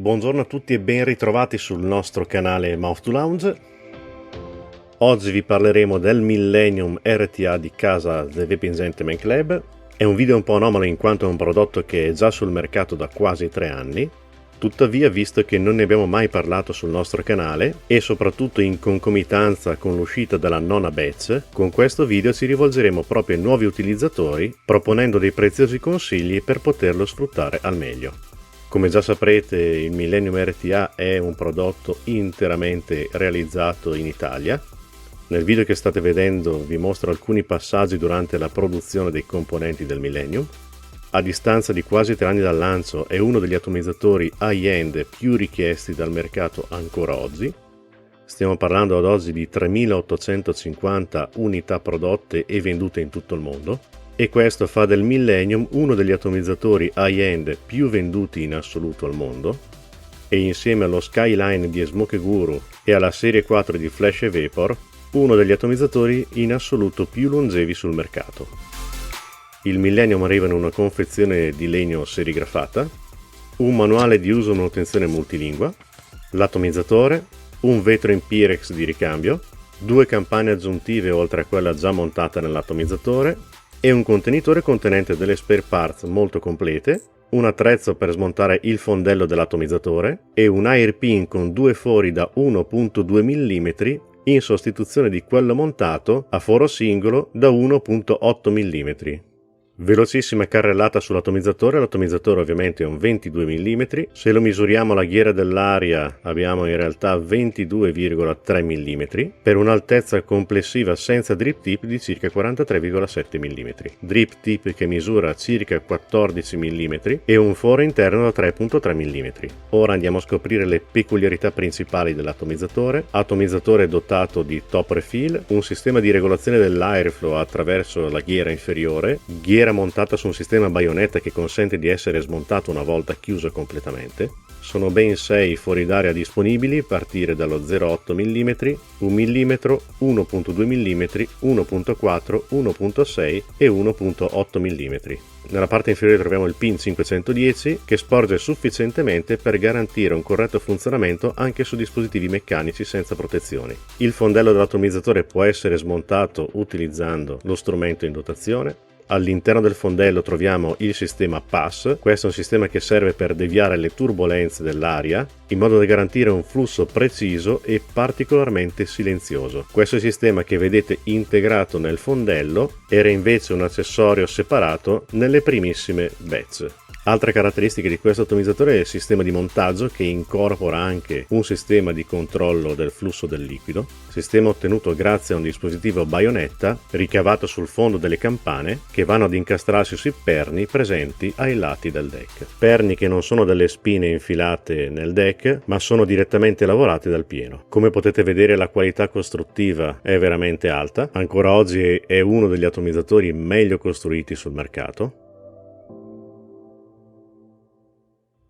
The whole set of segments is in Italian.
Buongiorno a tutti e ben ritrovati sul nostro canale Mouth to Lounge. Oggi vi parleremo del Millennium RTA di casa The Vaping Gentleman Club. È un video un po' anomalo in quanto è un prodotto che è già sul mercato da quasi 3 anni. Tuttavia, visto che non ne abbiamo mai parlato sul nostro canale e soprattutto in concomitanza con l'uscita della nona batch, con questo video ci rivolgeremo proprio ai nuovi utilizzatori proponendo dei preziosi consigli per poterlo sfruttare al meglio. Come già saprete, il Millennium RTA è un prodotto interamente realizzato in Italia. Nel video che state vedendo vi mostro alcuni passaggi durante la produzione dei componenti del Millennium. A distanza di quasi 3 anni dal lancio è uno degli atomizzatori high-end più richiesti dal mercato ancora oggi. Stiamo parlando ad oggi di 3850 unità prodotte e vendute in tutto il mondo. E questo fa del Millennium uno degli atomizzatori high-end più venduti in assoluto al mondo, e insieme allo Skyline di Smoke Guru e alla serie 4 di Flash e Vapor, uno degli atomizzatori in assoluto più longevi sul mercato. Il Millennium arriva in una confezione di legno serigrafata, un manuale di uso e manutenzione multilingua, l'atomizzatore, un vetro in Pyrex di ricambio, 2 campane aggiuntive oltre a quella già montata nell'atomizzatore, e un contenitore contenente delle spare parts molto complete, un attrezzo per smontare il fondello dell'atomizzatore e un airpin con 2 fori da 1.2 mm in sostituzione di quello montato a foro singolo da 1.8 mm. Velocissima carrellata sull'atomizzatore, l'atomizzatore ovviamente è un 22 mm, se lo misuriamo alla ghiera dell'aria abbiamo in realtà 22,3 mm, per un'altezza complessiva senza drip tip di circa 43,7 mm, drip tip che misura circa 14 mm e un foro interno da 3,3 mm. Ora andiamo a scoprire le peculiarità principali dell'atomizzatore. Atomizzatore dotato di top refill, un sistema di regolazione dell'airflow attraverso la ghiera inferiore, ghiera montata su un sistema baionetta che consente di essere smontato una volta chiuso completamente. Sono ben 6 fori d'aria disponibili a partire dallo 0,8 mm, 1 mm, 1.2 mm, 1.4, 1.6 e 1.8 mm. Nella parte inferiore troviamo il pin 510 che sporge sufficientemente per garantire un corretto funzionamento anche su dispositivi meccanici senza protezioni. Il fondello dell'atomizzatore può essere smontato utilizzando lo strumento in dotazione. All'interno del fondello troviamo il sistema PAS, questo è un sistema che serve per deviare le turbolenze dell'aria in modo da garantire un flusso preciso e particolarmente silenzioso. Questo sistema che vedete integrato nel fondello era invece un accessorio separato nelle primissime batch. Altre caratteristiche di questo atomizzatore è il sistema di montaggio che incorpora anche un sistema di controllo del flusso del liquido, sistema ottenuto grazie a un dispositivo baionetta ricavato sul fondo delle campane che vanno ad incastrarsi sui perni presenti ai lati del deck. Perni che non sono delle spine infilate nel deck ma sono direttamente lavorati dal pieno. Come potete vedere la qualità costruttiva è veramente alta, ancora oggi è uno degli atomizzatori meglio costruiti sul mercato.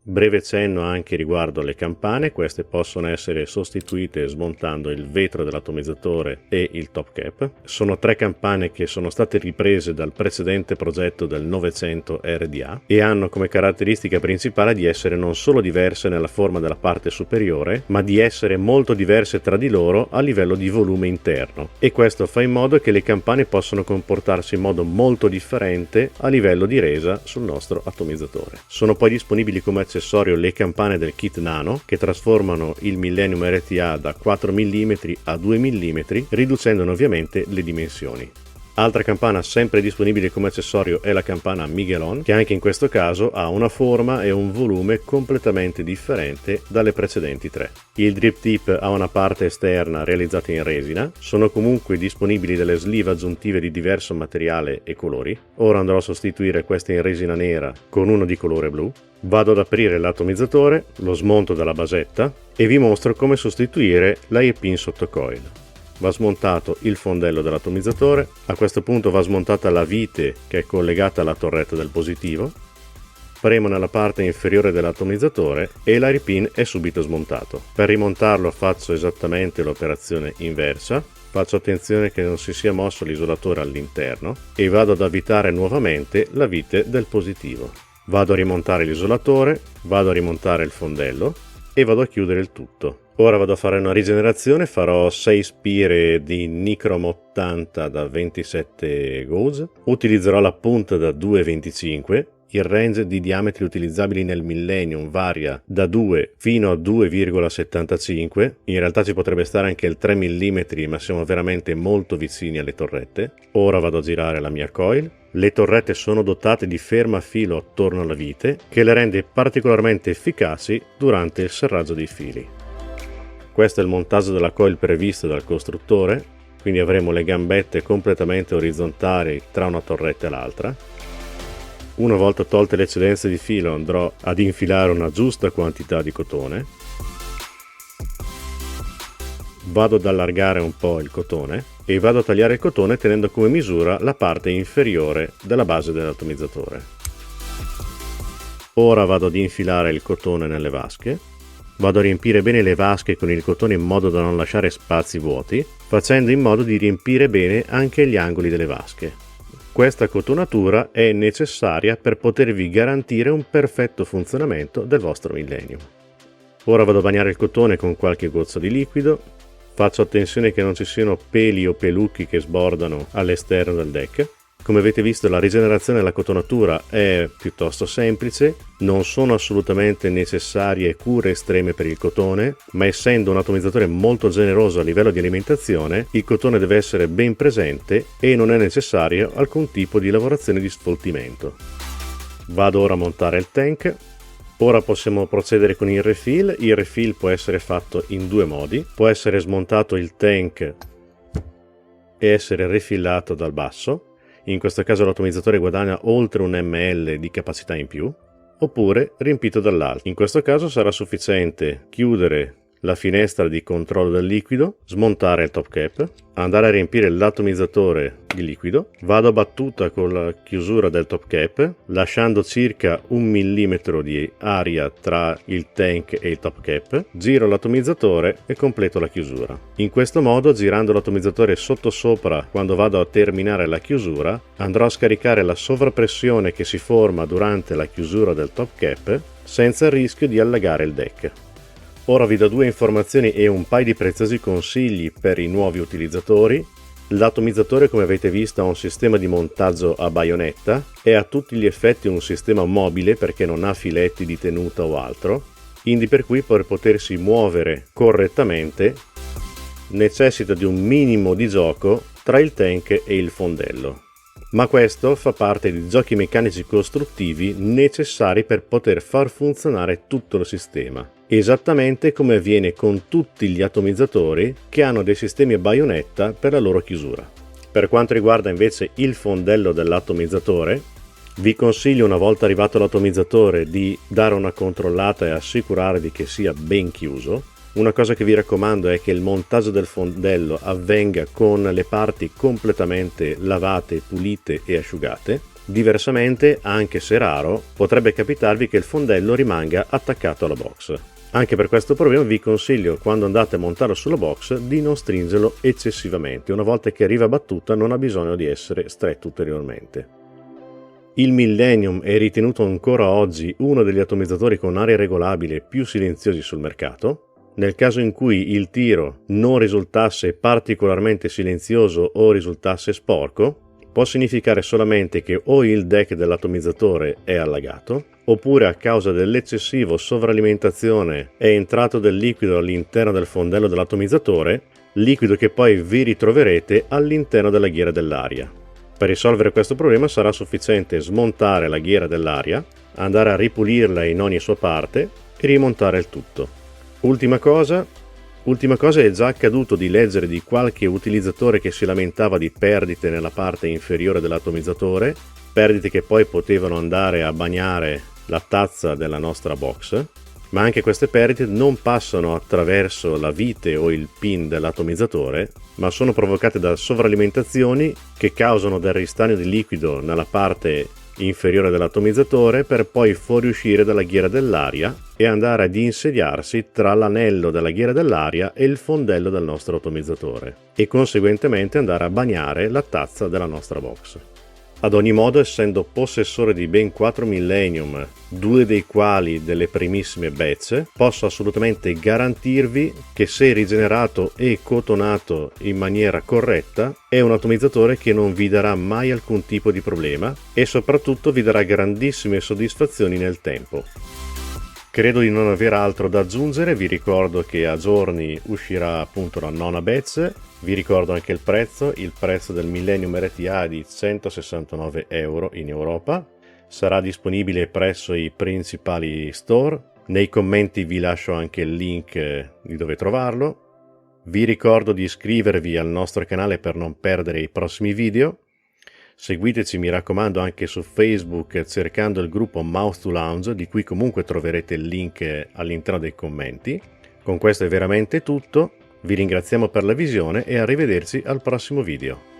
Breve cenno anche riguardo alle campane, queste possono essere sostituite smontando il vetro dell'atomizzatore e il top cap. Sono 3 campane che sono state riprese dal precedente progetto del 900 RDA e hanno come caratteristica principale di essere non solo diverse nella forma della parte superiore, ma di essere molto diverse tra di loro a livello di volume interno, e questo fa in modo che le campane possano comportarsi in modo molto differente a livello di resa sul nostro atomizzatore. Sono poi disponibili come accessorio le campane del kit nano che trasformano il Millennium RTA da 4 mm a 2 mm, riducendone ovviamente le dimensioni. Altra campana sempre disponibile come accessorio è la campana Miguelon, che anche in questo caso ha una forma e un volume completamente differente dalle precedenti 3. Il drip tip ha una parte esterna realizzata in resina, sono comunque disponibili delle sleeve aggiuntive di diverso materiale e colori. Ora andrò a sostituire queste in resina nera con uno di colore blu. Vado ad aprire l'atomizzatore, lo smonto dalla basetta e vi mostro come sostituire l'airpin sotto coil. Va smontato il fondello dell'atomizzatore, a questo punto va smontata la vite che è collegata alla torretta del positivo, premo nella parte inferiore dell'atomizzatore e l'airpin è subito smontato. Per rimontarlo faccio esattamente l'operazione inversa, faccio attenzione che non si sia mosso l'isolatore all'interno e vado ad avvitare nuovamente la vite del positivo. Vado a rimontare l'isolatore, vado a rimontare il fondello e vado a chiudere il tutto. Ora vado a fare una rigenerazione, farò 6 spire di Nicrom 80 da 27 gauge, utilizzerò la punta da 2,25, il range di diametri utilizzabili nel Millennium varia da 2 fino a 2,75, in realtà ci potrebbe stare anche il 3 mm, ma siamo veramente molto vicini alle torrette. Ora vado a girare la mia coil. Le torrette sono dotate di fermafilo attorno alla vite, che le rende particolarmente efficaci durante il serraggio dei fili. Questo è il montaggio della coil previsto dal costruttore, quindi avremo le gambette completamente orizzontali tra una torretta e l'altra. Una volta tolte le eccedenze di filo andrò ad infilare una giusta quantità di cotone. Vado ad allargare un po' il cotone e vado a tagliare il cotone tenendo come misura la parte inferiore della base dell'atomizzatore. Ora vado ad infilare il cotone nelle vasche. Vado a riempire bene le vasche con il cotone in modo da non lasciare spazi vuoti, facendo in modo di riempire bene anche gli angoli delle vasche. Questa cotonatura è necessaria per potervi garantire un perfetto funzionamento del vostro Millennium. Ora vado a bagnare il cotone con qualche goccia di liquido, faccio attenzione che non ci siano peli o pelucchi che sbordano all'esterno del deck. Come avete visto, la rigenerazione della cotonatura è piuttosto semplice, non sono assolutamente necessarie cure estreme per il cotone, ma essendo un atomizzatore molto generoso a livello di alimentazione, il cotone deve essere ben presente e non è necessario alcun tipo di lavorazione di sfoltimento. Vado ora a montare il tank. Ora possiamo procedere con il refill. Il refill può essere fatto in due modi: può essere smontato il tank e essere refillato dal basso. In questo caso l'atomizzatore guadagna oltre 1 ml di capacità in più, oppure riempito dall'alto. In questo caso sarà sufficiente chiudere la finestra di controllo del liquido, smontare il top cap, andare a riempire l'atomizzatore di liquido, vado a battuta con la chiusura del top cap, lasciando circa 1 mm di aria tra il tank e il top cap, giro l'atomizzatore e completo la chiusura. In questo modo, girando l'atomizzatore sottosopra quando vado a terminare la chiusura, andrò a scaricare la sovrappressione che si forma durante la chiusura del top cap senza il rischio di allagare il deck. Ora vi do 2 informazioni e un paio di preziosi consigli per i nuovi utilizzatori. L'atomizzatore, come avete visto, ha un sistema di montaggio a baionetta, è a tutti gli effetti un sistema mobile perché non ha filetti di tenuta o altro, quindi per cui per potersi muovere correttamente necessita di un minimo di gioco tra il tank e il fondello. Ma questo fa parte di giochi meccanici costruttivi necessari per poter far funzionare tutto il sistema, esattamente come avviene con tutti gli atomizzatori che hanno dei sistemi a baionetta per la loro chiusura. Per quanto riguarda invece il fondello dell'atomizzatore, vi consiglio, una volta arrivato l'atomizzatore, di dare una controllata e assicurarvi che sia ben chiuso. Una cosa che vi raccomando è che il montaggio del fondello avvenga con le parti completamente lavate, pulite e asciugate. Diversamente, anche se raro, potrebbe capitarvi che il fondello rimanga attaccato alla box. Anche per questo problema vi consiglio, quando andate a montarlo sulla box, di non stringerlo eccessivamente. Una volta che arriva a battuta non ha bisogno di essere stretto ulteriormente. Il Millennium è ritenuto ancora oggi uno degli atomizzatori con aria regolabile più silenziosi sul mercato. Nel caso in cui il tiro non risultasse particolarmente silenzioso o risultasse sporco, può significare solamente che o il deck dell'atomizzatore è allagato, oppure a causa dell'eccessivo sovralimentazione è entrato del liquido all'interno del fondello dell'atomizzatore, liquido che poi vi ritroverete all'interno della ghiera dell'aria. Per risolvere questo problema sarà sufficiente smontare la ghiera dell'aria, andare a ripulirla in ogni sua parte e rimontare il tutto. Ultima cosa, è già accaduto di leggere di qualche utilizzatore che si lamentava di perdite nella parte inferiore dell'atomizzatore, perdite che poi potevano andare a bagnare la tazza della nostra box, ma anche queste perdite non passano attraverso la vite o il pin dell'atomizzatore, ma sono provocate da sovralimentazioni che causano del ristagno di liquido nella parte inferiore dell'atomizzatore per poi fuoriuscire dalla ghiera dell'aria e andare ad insediarsi tra l'anello della ghiera dell'aria e il fondello del nostro atomizzatore e conseguentemente andare a bagnare la tazza della nostra box. Ad ogni modo, essendo possessore di ben 4 Millennium, 2 dei quali delle primissime batch, posso assolutamente garantirvi che se rigenerato e cotonato in maniera corretta, è un atomizzatore che non vi darà mai alcun tipo di problema e soprattutto vi darà grandissime soddisfazioni nel tempo. Credo di non avere altro da aggiungere, vi ricordo che a giorni uscirà appunto la nona batch, vi ricordo anche il prezzo del Millennium RTA di 169 euro in Europa, sarà disponibile presso i principali store, nei commenti vi lascio anche il link di dove trovarlo, vi ricordo di iscrivervi al nostro canale per non perdere i prossimi video. Seguiteci, mi raccomando, anche su Facebook cercando il gruppo Mouth to Lounge, di cui comunque troverete il link all'interno dei commenti. Con questo è veramente tutto, vi ringraziamo per la visione e arrivederci al prossimo video.